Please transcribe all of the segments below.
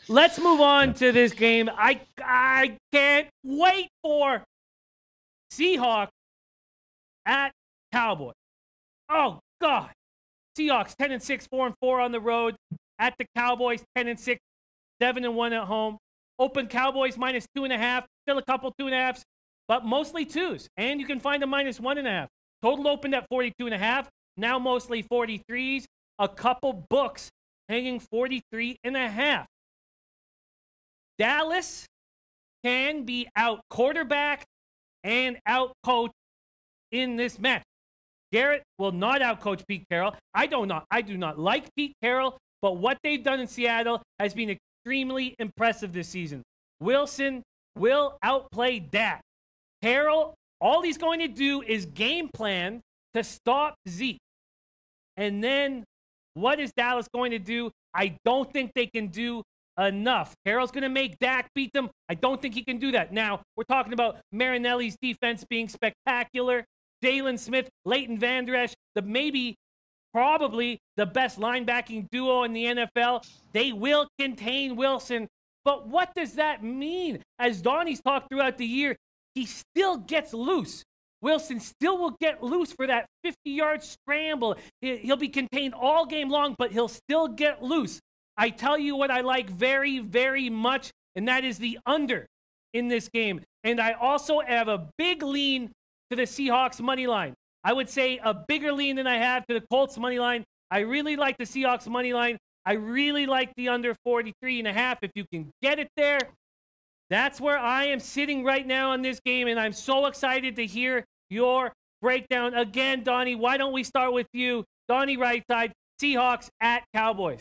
Let's move on to this game. I can't wait for Seahawks at Cowboys. Oh, God. Seahawks 10-6, 4-4 on the road. At the Cowboys, 10-6, 7-1 at home. Open Cowboys -2.5. Still a couple 2.5s, but mostly 2s. And you can find a -1.5. Total opened at 42.5. Now mostly 43s. A couple books hanging 43.5. Dallas can be out quarterback and out coach in this match. Garrett will not outcoach Pete Carroll. I do not like Pete Carroll, but what they've done in Seattle has been extremely impressive this season. Wilson will outplay Dak. Carroll, all he's going to do is game plan to stop Zeke. And then what is Dallas going to do? I don't think they can do enough. Carroll's going to make Dak beat them. I don't think he can do that. Now, we're talking about Marinelli's defense being spectacular. Jalen Smith, Leighton Vander Esch, probably the best linebacking duo in the NFL. They will contain Wilson. But what does that mean? As Donnie's talked throughout the year, he still gets loose. Wilson still will get loose for that 50-yard scramble. He'll be contained all game long, but he'll still get loose. I tell you what I like very, very much, and that is the under in this game. And I also have a big lean to the Seahawks money line. I would say a bigger lean than I have to the Colts money line. I really like the Seahawks money line. I really like the under 43.5. If you can get it there, that's where I am sitting right now on this game, and I'm so excited to hear your breakdown. Again, Donnie, why don't we start with you? Donnie right side, Seahawks at Cowboys.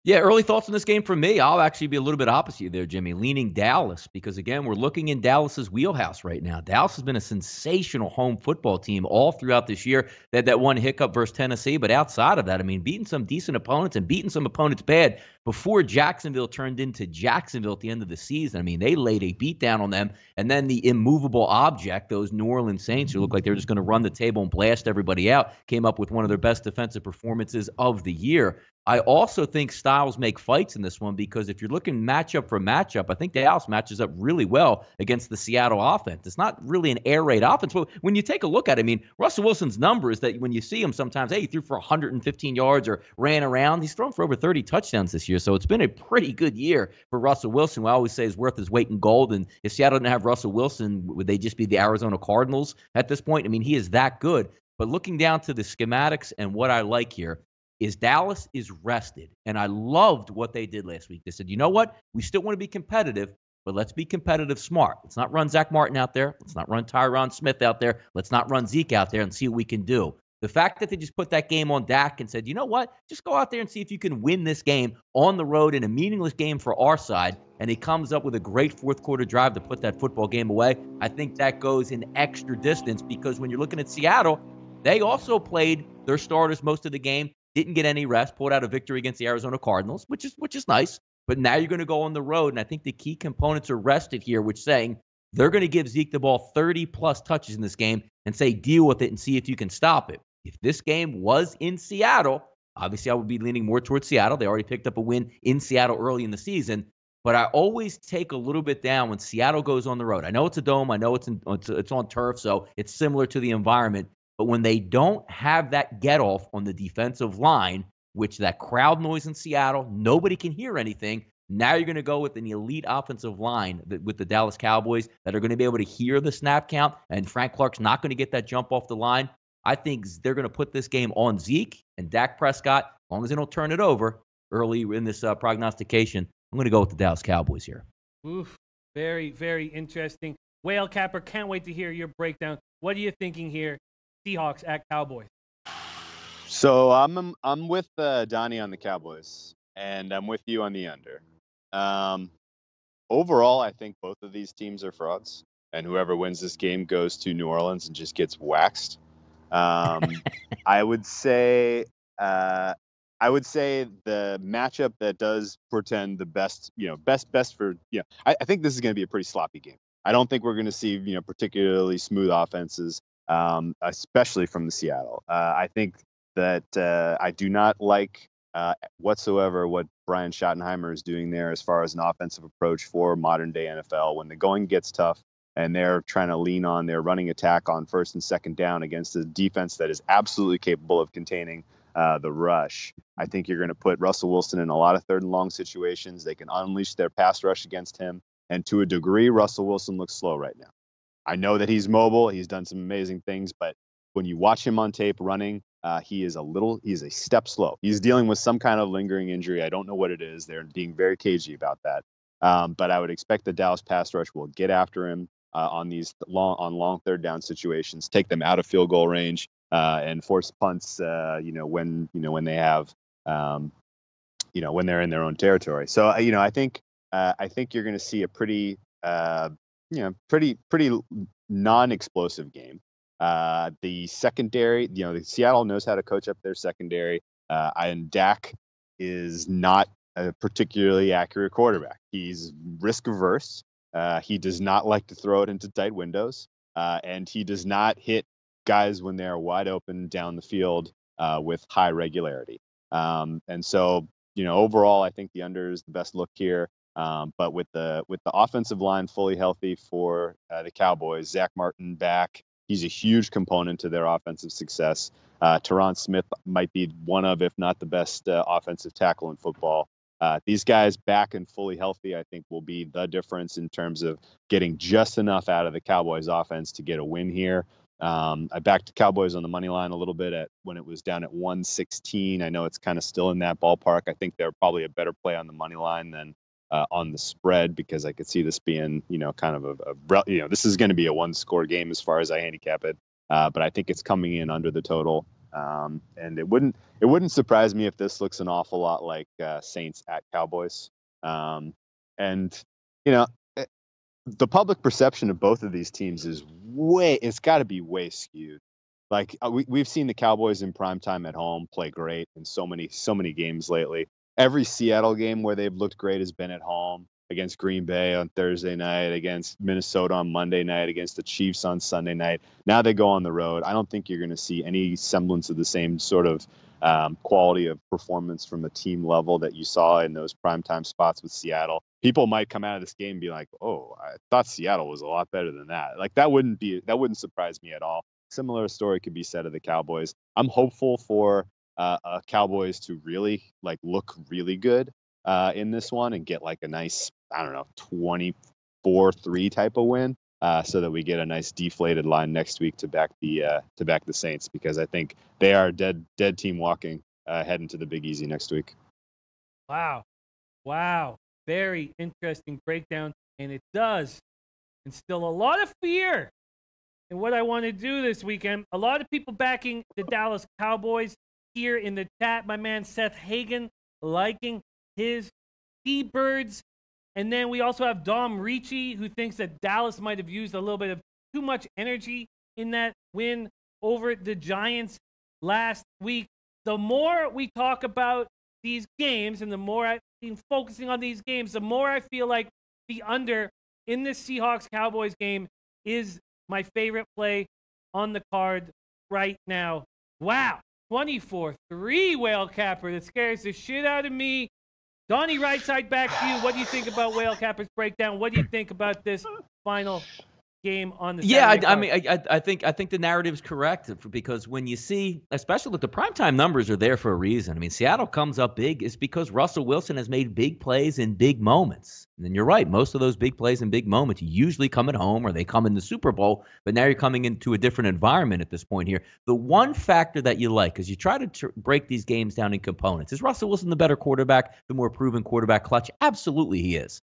Yeah, early thoughts on this game from me. I'll actually be a little bit opposite there, Jimmy, leaning Dallas because, again, we're looking in Dallas's wheelhouse right now. Dallas has been a sensational home football team all throughout this year. They had that one hiccup versus Tennessee, but outside of that, I mean, beating some decent opponents and beating some opponents bad before Jacksonville turned into Jacksonville at the end of the season. I mean, they laid a beat down on them, and then the immovable object, those New Orleans Saints, who looked like they were just going to run the table and blast everybody out, came up with one of their best defensive performances of the year. I also think styles make fights in this one because if you're looking matchup for matchup, I think Dallas matches up really well against the Seattle offense. It's not really an air raid offense, but when you take a look at it, I mean, Russell Wilson's numbers that when you see him sometimes, hey, he threw for 115 yards or ran around. He's thrown for over 30 touchdowns this year, so it's been a pretty good year for Russell Wilson. We always say is worth his weight in gold, and if Seattle didn't have Russell Wilson, would they just be the Arizona Cardinals at this point? I mean, he is that good. But looking down to the schematics and what I like here, is Dallas is rested. And I loved what they did last week. They said, you know what? We still want to be competitive, but let's be competitive smart. Let's not run Zach Martin out there. Let's not run Tyron Smith out there. Let's not run Zeke out there and see what we can do. The fact that they just put that game on Dak and said, you know what? Just go out there and see if you can win this game on the road in a meaningless game for our side. And he comes up with a great fourth quarter drive to put that football game away. I think that goes an extra distance because when you're looking at Seattle, they also played their starters most of the game. Didn't get any rest, pulled out a victory against the Arizona Cardinals, which is nice. But now you're going to go on the road, and I think the key components are rested here, which saying they're going to give Zeke the ball 30-plus touches in this game and say deal with it and see if you can stop it. If this game was in Seattle, obviously I would be leaning more towards Seattle. They already picked up a win in Seattle early in the season. But I always take a little bit down when Seattle goes on the road. I know it's a dome. I know it's on turf, so it's similar to the environment. But when they don't have that get-off on the defensive line, which that crowd noise in Seattle, nobody can hear anything. Now you're going to go with an elite offensive line with the Dallas Cowboys that are going to be able to hear the snap count, and Frank Clark's not going to get that jump off the line. I think they're going to put this game on Zeke and Dak Prescott, as long as they don't turn it over early in this prognostication. I'm going to go with the Dallas Cowboys here. Oof, very, very interesting. Whale Capper, can't wait to hear your breakdown. What are you thinking here? Seahawks at Cowboys. So I'm with Donnie on the Cowboys, and I'm with you on the under. Overall, I think both of these teams are frauds, and whoever wins this game goes to New Orleans and just gets waxed. I would say the matchup that does portend the best for I think this is going to be a pretty sloppy game. I don't think we're going to see particularly smooth offenses. Especially from the Seattle. I think that I do not like whatsoever what Brian Schottenheimer is doing there as far as an offensive approach for modern day NFL. When the going gets tough and they're trying to lean on their running attack on first and second down against a defense that is absolutely capable of containing the rush, I think you're going to put Russell Wilson in a lot of third and long situations. They can unleash their pass rush against him. And to a degree, Russell Wilson looks slow right now. I know that he's mobile. He's done some amazing things, but when you watch him on tape running, he's a step slow. He's dealing with some kind of lingering injury. I don't know what it is. They're being very cagey about that. But I would expect the Dallas pass rush will get after him on these long third down situations, take them out of field goal range, and force punts. When they have, when they're in their own territory. So I think you're going to see a pretty non-explosive game. The secondary, the Seattle knows how to coach up their secondary, and Dak is not a particularly accurate quarterback. He's risk averse. He does not like to throw it into tight windows, and he does not hit guys when they're wide open down the field with high regularity. And so, overall, I think the under is the best look here. But with the offensive line fully healthy for the Cowboys, Zach Martin back, he's a huge component to their offensive success. Tyron Smith might be one of, if not the best offensive tackle in football. These guys back and fully healthy, I think, will be the difference in terms of getting just enough out of the Cowboys offense to get a win here. I backed the Cowboys on the money line a little bit when it was down at 116. I know it's kind of still in that ballpark. I think they're probably a better play on the money line than on the spread, because I could see this being, kind of this is going to be a one-score game as far as I handicap it. But I think it's coming in under the total. And it wouldn't surprise me if this looks an awful lot like Saints at Cowboys. The public perception of both of these teams is it's got to be way skewed. Like we've seen the Cowboys in primetime at home play great in so many games lately. Every Seattle game where they've looked great has been at home, against Green Bay on Thursday night, against Minnesota on Monday night, against the Chiefs on Sunday night. Now they go on the road. I don't think you're going to see any semblance of the same sort of quality of performance from the team level that you saw in those primetime spots with Seattle. People might come out of this game and be like, "Oh, I thought Seattle was a lot better than that." Like that wouldn't surprise me at all. Similar story could be said of the Cowboys. I'm hopeful for Cowboys to really look really good in this one and get like a nice, 24-3 type of win, so that we get a nice deflated line next week to back the Saints, because I think they are dead team walking heading to the Big Easy next week. Wow, very interesting breakdown, and it does instill a lot of fear in what I want to do this weekend. A lot of people backing the Dallas Cowboys here in the chat. My man Seth Hagen liking his T-Birds. And then we also have Dom Ricci, who thinks that Dallas might have used a little bit of too much energy in that win over the Giants last week. The more we talk about these games and the more I've been focusing on these games, the more I feel like the under in this Seahawks-Cowboys game is my favorite play on the card right now. Wow. 24-3 whale capper. That scares the shit out of me. Donnie, right side back to you. What do you think about whale capper's breakdown? What do you think about this final game on the Saturday card? I think the narrative is correct, because when you see, especially look, the primetime numbers are there for a reason. I mean, Seattle comes up big is because Russell Wilson has made big plays in big moments. And you're right, most of those big plays and big moments usually come at home or they come in the Super Bowl, but now you're coming into a different environment at this point here. The one factor that you like, because you try to break these games down in components, is Russell Wilson the better quarterback, the more proven quarterback clutch? Absolutely he is.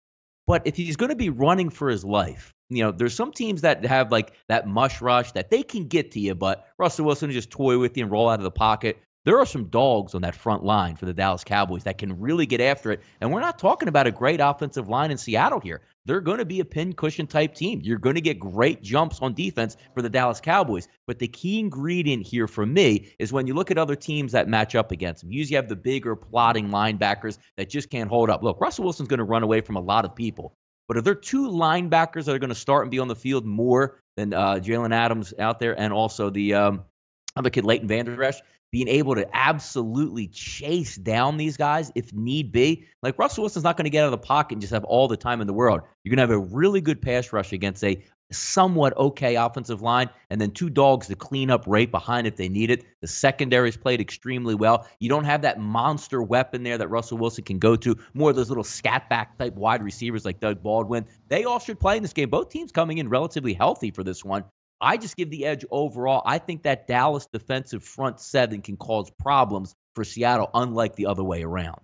But if he's going to be running for his life, there's some teams that have like that mush rush that they can get to you, but Russell Wilson will just toy with you and roll out of the pocket. There are some dogs on that front line for the Dallas Cowboys that can really get after it. And we're not talking about a great offensive line in Seattle here. They're going to be a pin-cushion type team. You're going to get great jumps on defense for the Dallas Cowboys. But the key ingredient here for me is when you look at other teams that match up against them. Usually you have the bigger, plotting linebackers that just can't hold up. Look, Russell Wilson's going to run away from a lot of people. But are there two linebackers that are going to start and be on the field more than Jalen Adams out there, and also the other kid, Leighton Vander Esch? being able to absolutely chase down these guys if need be. Like Russell Wilson's not going to get out of the pocket and just have all the time in the world. You're going to have a really good pass rush against a somewhat okay offensive line, and then two dogs to clean up right behind if they need it. The secondary's played extremely well. You don't have that monster weapon there that Russell Wilson can go to. More of those little scat back type wide receivers like Doug Baldwin. They all should play in this game. Both teams coming in relatively healthy for this one. I just give the edge overall. I think that Dallas defensive front seven can cause problems for Seattle, unlike the other way around.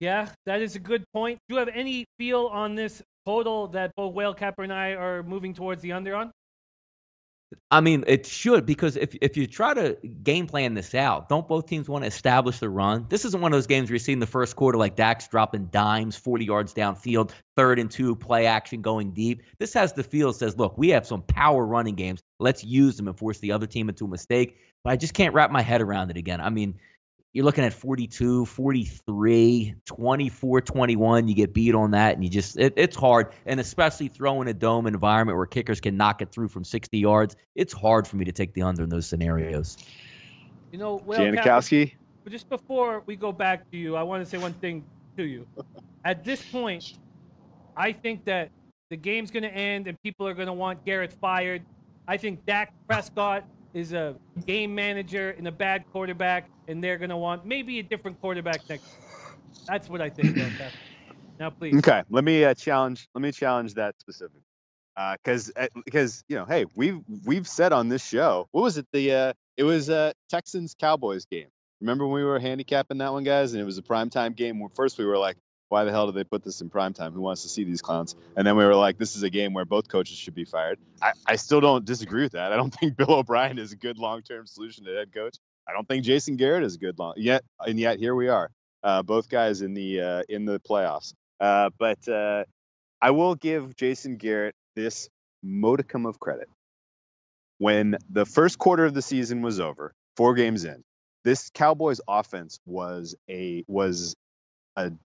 Yeah, that is a good point. Do you have any feel on this total that both Whale Capper and I are moving towards the under on? I mean, it should, because if you try to game plan this out, don't both teams want to establish the run? This isn't one of those games where you see in the first quarter like Dak's dropping dimes 40 yards downfield, 3rd and 2, play action going deep. This has the feel, says, look, we have some power running games. Let's use them and force the other team into a mistake. But I just can't wrap my head around it again. I mean, you're looking at 42, 43, 24, 21. You get beat on that, and it's hard. And especially throwing a dome environment where kickers can knock it through from 60 yards, it's hard for me to take the under in those scenarios. You know, Janikowski? But just before we go back to you, I want to say one thing to you. At this point, I think that the game's going to end and people are going to want Garrett fired. I think Dak Prescott is a game manager and a bad quarterback, and they're going to want maybe a different quarterback next. That's what I think about that. Now, please. Okay, let me challenge that specifically, because hey, we've said on this show, what was it? It was Texans Cowboys game. Remember when we were handicapping that one, guys, and it was a primetime game. First we were like, why the hell did they put this in primetime? Who wants to see these clowns? And then we were like, this is a game where both coaches should be fired. I still don't disagree with that. I don't think Bill O'Brien is a good long-term solution to head coach. I don't think Jason Garrett is a good yet here we are, both guys in the playoffs. But I will give Jason Garrett this modicum of credit. When the first quarter of the season was over, 4 games in, this Cowboys offense was a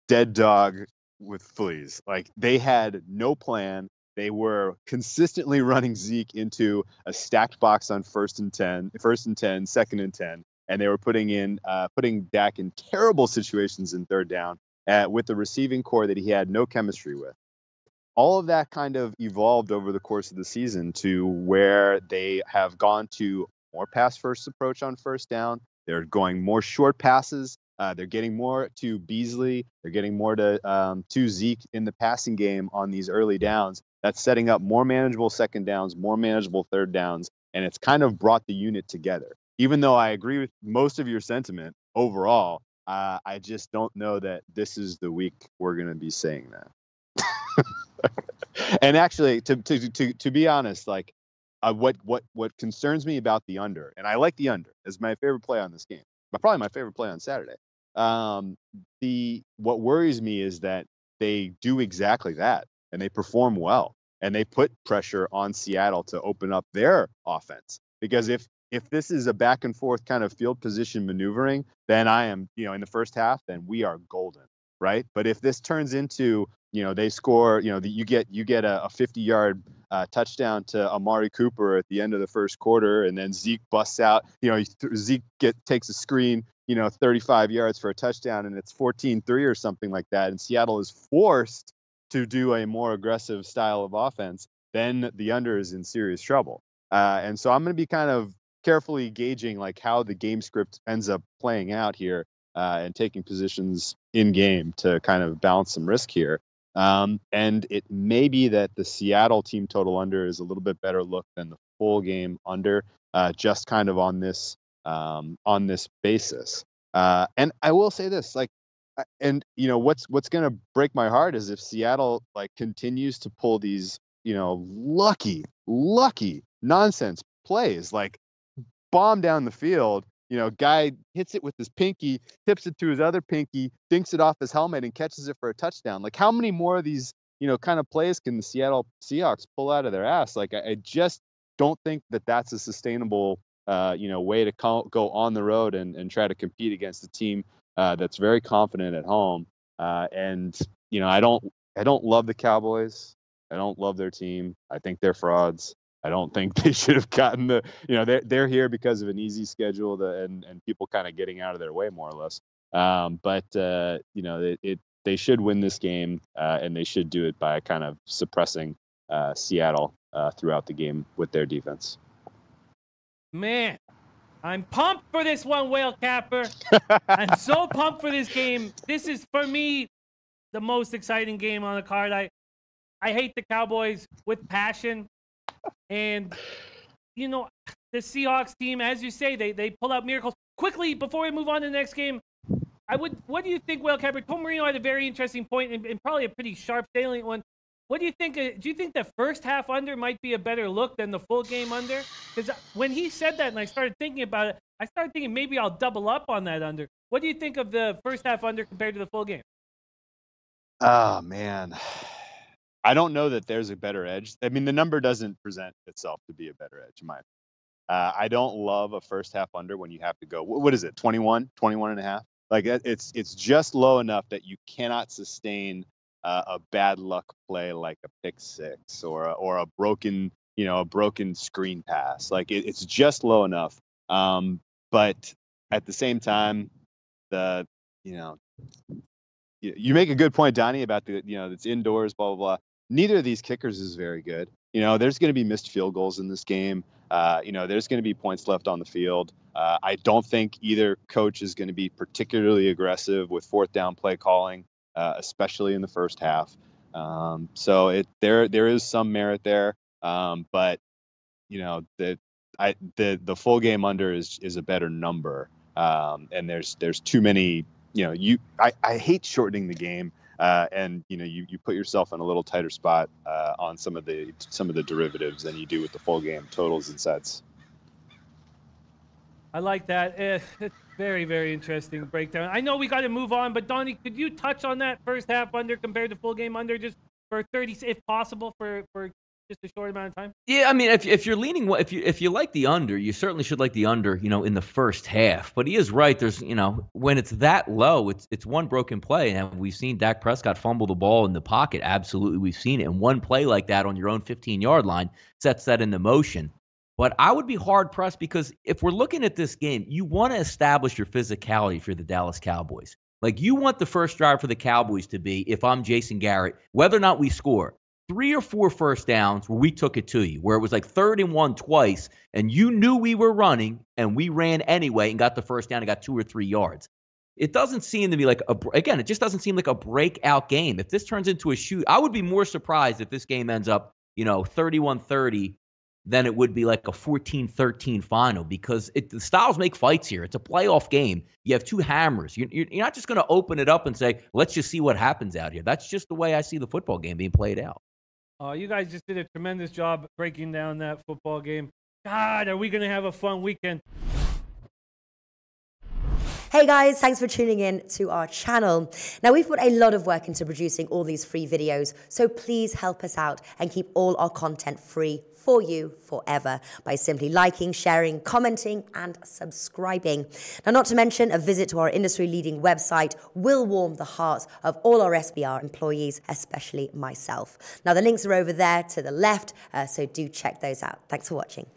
dead dog with fleas. Like, they had no plan. They were consistently running Zeke into a stacked box on 1st and 10, 2nd and 10, and they were putting Dak in terrible situations in 3rd down with the receiving core that he had no chemistry with. All of that kind of evolved over the course of the season to where they have gone to more pass-first approach on 1st down. They're going more short passes. They're getting more to Beasley. They're getting more to Zeke in the passing game on these early downs. That's setting up more manageable 2nd downs, more manageable 3rd downs, and it's kind of brought the unit together. Even though I agree with most of your sentiment overall, I just don't know that this is the week we're going to be saying that. And actually, to be honest, like what concerns me about the under, and I like the under as my favorite play on this game, but probably my favorite play on Saturday. What worries me is that they do exactly that, and they perform well, and they put pressure on Seattle to open up their offense. Because if this is a back and forth kind of field position maneuvering, then I am, in the first half, then we are golden, right? But if this turns into, they score, you get a 50-yard touchdown to Amari Cooper at the end of the first quarter, and then Zeke busts out, Zeke takes a screen, 35 yards for a touchdown, and it's 14-3 or something like that, and Seattle is forced to do a more aggressive style of offense, then the under is in serious trouble. And so I'm going to be kind of carefully gauging like how the game script ends up playing out here, and taking positions in game to kind of balance some risk here. And it may be that the Seattle team total under is a little bit better look than the full game under, just kind of on this basis. And I will say this, like, and what's going to break my heart is if Seattle like continues to pull these, lucky nonsense plays, like bomb down the field. Guy hits it with his pinky, tips it to his other pinky, dinks it off his helmet, and catches it for a touchdown. Like, how many more of these, kind of plays can the Seattle Seahawks pull out of their ass? Like, I just don't think that that's a sustainable, way to go on the road and try to compete against a team that's very confident at home. And I don't love the Cowboys. I don't love their team. I think they're frauds. I don't think they should have gotten they're here because of an easy schedule and people kind of getting out of their way more or less. They should win this game, and they should do it by kind of suppressing Seattle throughout the game with their defense. Man, I'm pumped for this one, Whale Capper. I'm so pumped for this game. This is, for me, the most exciting game on the card. I hate the Cowboys with passion. And, the Seahawks team, as you say, they pull out miracles. Quickly, before we move on to the next game, what do you think, Whale Capper? Tom Marino had a very interesting point and probably a pretty sharp, salient one. What do you think? Do you think the first half under might be a better look than the full game under? Because when he said that and I started thinking about it, I started thinking maybe I'll double up on that under. What do you think of the first half under compared to the full game? Oh, man. I don't know that there's a better edge. I mean, the number doesn't present itself to be a better edge, in my opinion. I don't love a first half under when you have to go, what is it, 21 and a half? Like, it's just low enough that you cannot sustain a bad luck play like a pick six or a broken screen pass. Like, it's just low enough. But at the same time, you make a good point, Donnie, about it's indoors, blah, blah, blah. Neither of these kickers is very good. There's going to be missed field goals in this game. There's going to be points left on the field. I don't think either coach is going to be particularly aggressive with fourth down play calling, especially in the first half. So there is some merit there. But the full game under is a better number. And there's too many. I hate shortening the game. And you put yourself in a little tighter spot on some of the derivatives than you do with the full game totals and sets. I like that. It's very, very interesting breakdown. I know we got to move on, but Donnie, could you touch on that first half under compared to full game under, just for 30, if possible, for just a short amount of time? Yeah, I mean, if you're leaning, if you like the under, you certainly should like the under, in the first half. But he is right. There's, when it's that low, it's one broken play, and we've seen Dak Prescott fumble the ball in the pocket. Absolutely, we've seen it. And one play like that on your own 15-yard line sets that into motion. But I would be hard pressed, because if we're looking at this game, you want to establish your physicality for the Dallas Cowboys. Like, you want the first drive for the Cowboys to be, if I'm Jason Garrett, whether or not we score, 3 or 4 first downs where we took it to you, where it was like 3rd and 1 twice, and you knew we were running, and we ran anyway and got the first down and got 2 or 3 yards. It doesn't seem to be like it just doesn't seem like a breakout game. If this turns into a shoot, I would be more surprised if this game ends up, 31-30 than it would be like a 14-13 final, because the styles make fights here. It's a playoff game. You have 2 hammers. You're not just going to open it up and say, let's just see what happens out here. That's just the way I see the football game being played out. You guys just did a tremendous job breaking down that football game. God, are we going to have a fun weekend? Hey guys, thanks for tuning in to our channel. Now, we've put a lot of work into producing all these free videos, so please help us out and keep all our content free for you forever by simply liking, sharing, commenting, and subscribing. Now, not to mention, a visit to our industry-leading website will warm the hearts of all our SBR employees, especially myself. Now, the links are over there to the left, so do check those out. Thanks for watching.